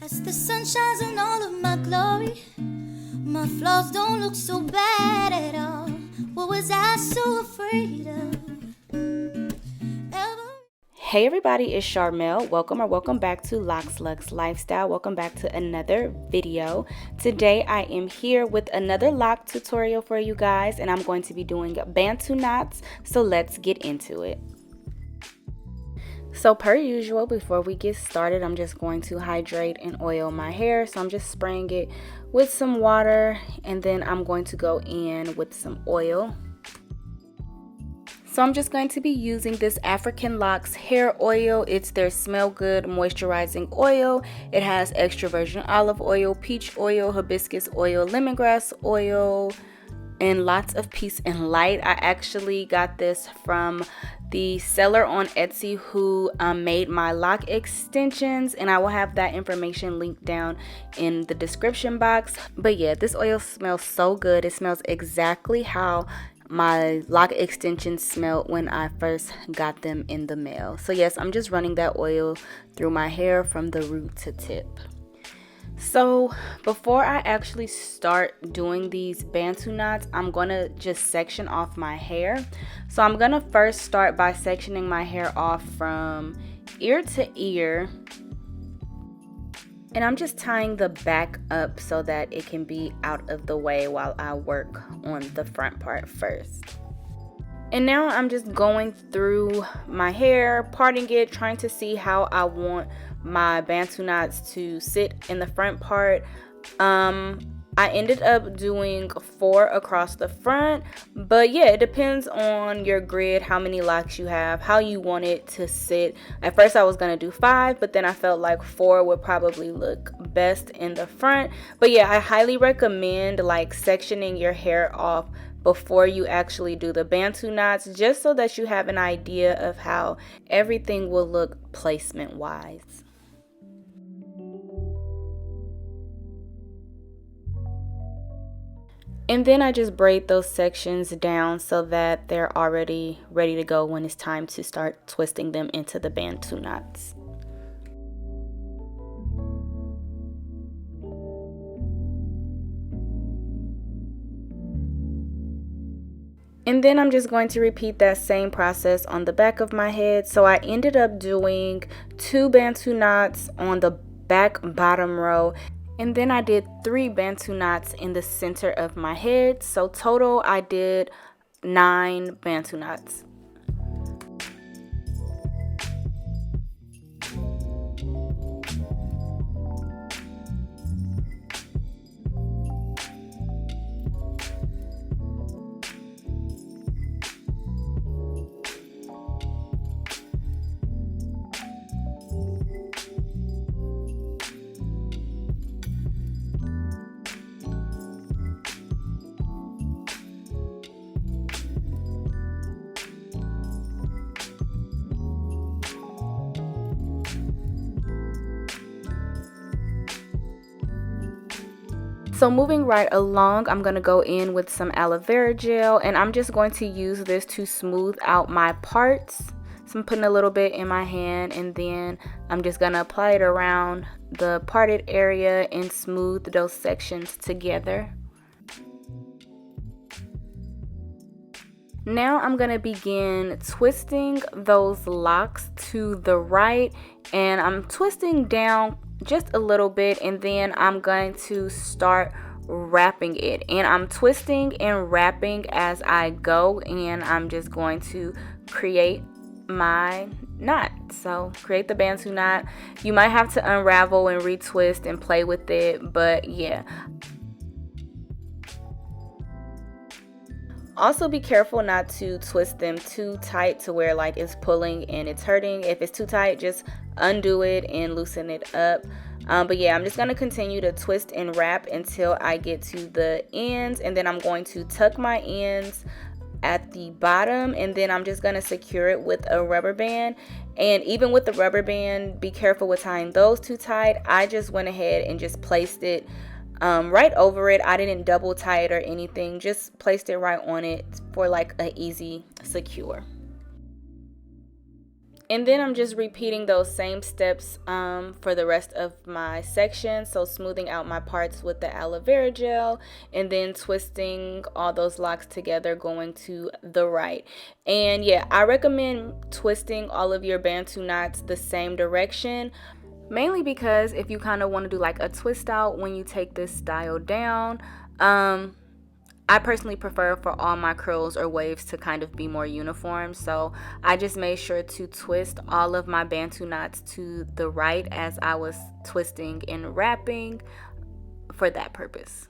As the sun shines in all of my glory, my flaws don't look so bad at all. What was I so afraid of? Hey everybody, it's Sharmel. Welcome back to Loc's Lux Lifestyle. Welcome back to another video. Today I am here with another lock tutorial for you guys, and I'm going to be doing Bantu knots. So let's get into it. So per usual, before we get started, I'm just going to hydrate and oil my hair. So I'm just spraying it with some water, and then I'm going to go in with some oil. So I'm just going to be using this AfrikanLocs hair oil. It's their Smell Good moisturizing oil. It has extra virgin olive oil, peach oil, hibiscus oil, lemongrass oil, and lots of peace and light. I actually got this from the seller on Etsy who made My Loc Extensions, and I will have that information linked down in the description box. But yeah, this oil smells so good. It smells exactly how My Loc Extensions smelled when I first got them in the mail. So yes, I'm just running that oil through my hair from the root to tip. So before I actually start doing these Bantu knots, I'm going to just section off my hair. So I'm going to first start by sectioning my hair off from ear to ear. And I'm just tying the back up so that it can be out of the way while I work on the front part first. And now I'm just going through my hair, parting it, trying to see how I want my Bantu knots to sit in the front part. I ended up doing 4 across the front, but yeah, it depends on your grid, how many locks you have, how you want it to sit. At first I was gonna do 5, but then I felt like 4 would probably look best in the front. But yeah, I highly recommend like sectioning your hair off before you actually do the Bantu knots, just so that you have an idea of how everything will look placement wise. And then I just braid those sections down so that they're already ready to go when it's time to start twisting them into the Bantu knots. And then I'm just going to repeat that same process on the back of my head. So I ended up doing 2 Bantu knots on the back bottom row. And then I did 3 Bantu knots in the center of my head. So total I did 9 Bantu knots. So moving right along, I'm going to go in with some aloe vera gel, and I'm just going to use this to smooth out my parts. So I'm putting a little bit in my hand, and then I'm just going to apply it around the parted area and smooth those sections together. Now I'm going to begin twisting those locks to the right, and I'm twisting down just a little bit, and then I'm going to start wrapping it, and I'm twisting and wrapping as I go, and I'm just going to create my knot. So create the Bantu knot. You might have to unravel and retwist and play with it, but yeah. Also be careful not to twist them too tight to where like it's pulling and it's hurting. If it's too tight, just undo it and loosen it up. But yeah, I'm just going to continue to twist and wrap until I get to the ends, and then I'm going to tuck my ends at the bottom, and then I'm just going to secure it with a rubber band. And even with the rubber band, be careful with tying those too tight. I just went ahead and just placed it right over it. I didn't double tie it or anything, just placed it right on it for like an easy secure. And then I'm just repeating those same steps for the rest of my section. So smoothing out my parts with the aloe vera gel and then twisting all those locks together going to the right. And yeah, I recommend twisting all of your Bantu knots the same direction. Mainly because if you kind of want to do like a twist out when you take this style down, I personally prefer for all my curls or waves to kind of be more uniform. So I just made sure to twist all of my Bantu knots to the right as I was twisting and wrapping for that purpose.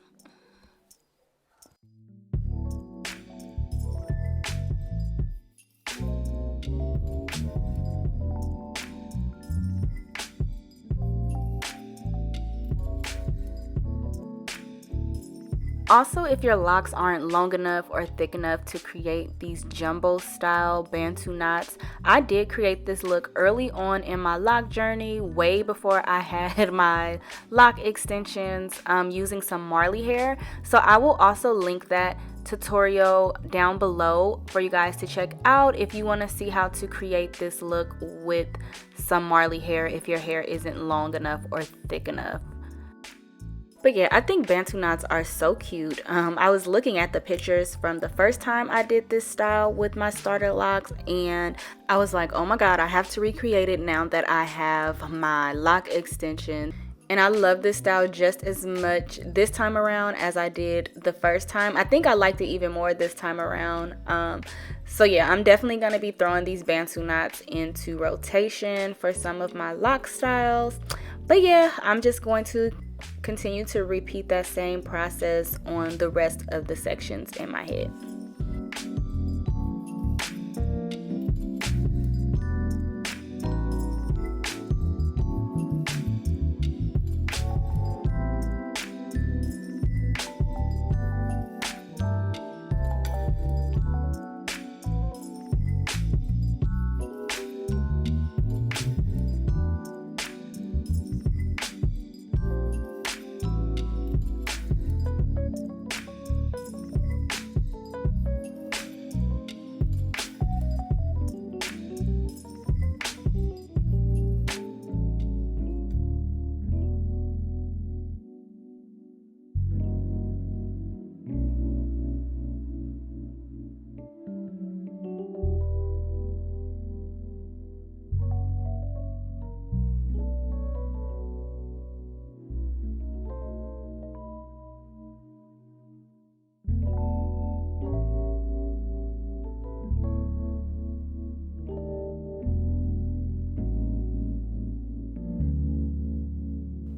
Also, if your locks aren't long enough or thick enough to create these jumbo style Bantu knots, I did create this look early on in my lock journey, way before I had my lock extensions, using some Marley hair. So I will also link that tutorial down below for you guys to check out if you want to see how to create this look with some Marley hair if your hair isn't long enough or thick enough. But yeah, I think Bantu knots are so cute. I was looking at the pictures from the first time I did this style with my starter locks, and I was like, oh my god, I have to recreate it now that I have my lock extension. And I love this style just as much this time around as I did the first time. I think I liked it even more this time around. So yeah, I'm definitely going to be throwing these Bantu knots into rotation for some of my lock styles. But yeah, I'm just going to continue to repeat that same process on the rest of the sections in my head.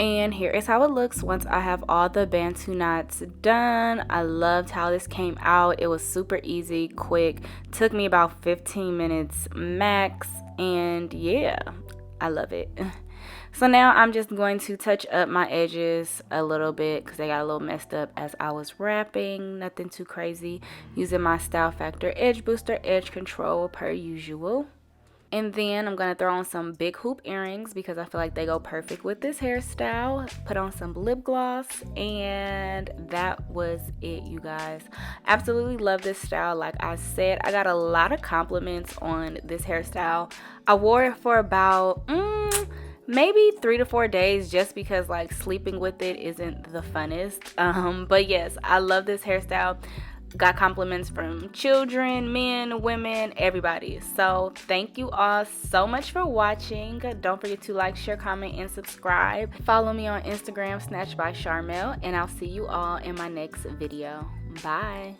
And here is how it looks once I have all the Bantu knots done. I loved how this came out. It was super easy, quick. Took me about 15 minutes max. And yeah, I love it. So now I'm just going to touch up my edges a little bit because they got a little messed up as I was wrapping. Nothing too crazy. Using my Style Factor Edge Booster Edge Control per usual. And then I'm going to throw on some big hoop earrings because I feel like they go perfect with this hairstyle. Put on some lip gloss, and that was it, you guys. Absolutely love this style. Like I said, I got a lot of compliments on this hairstyle. I wore it for about maybe 3 to 4 days just because like sleeping with it isn't the funnest. But yes, I love this hairstyle. Got compliments from children, men, women, everybody. So thank you all so much for watching. Don't forget to like, share, comment, and subscribe. Follow me on Instagram, Snatched by Sharmel, and I'll see you all in my next video. Bye.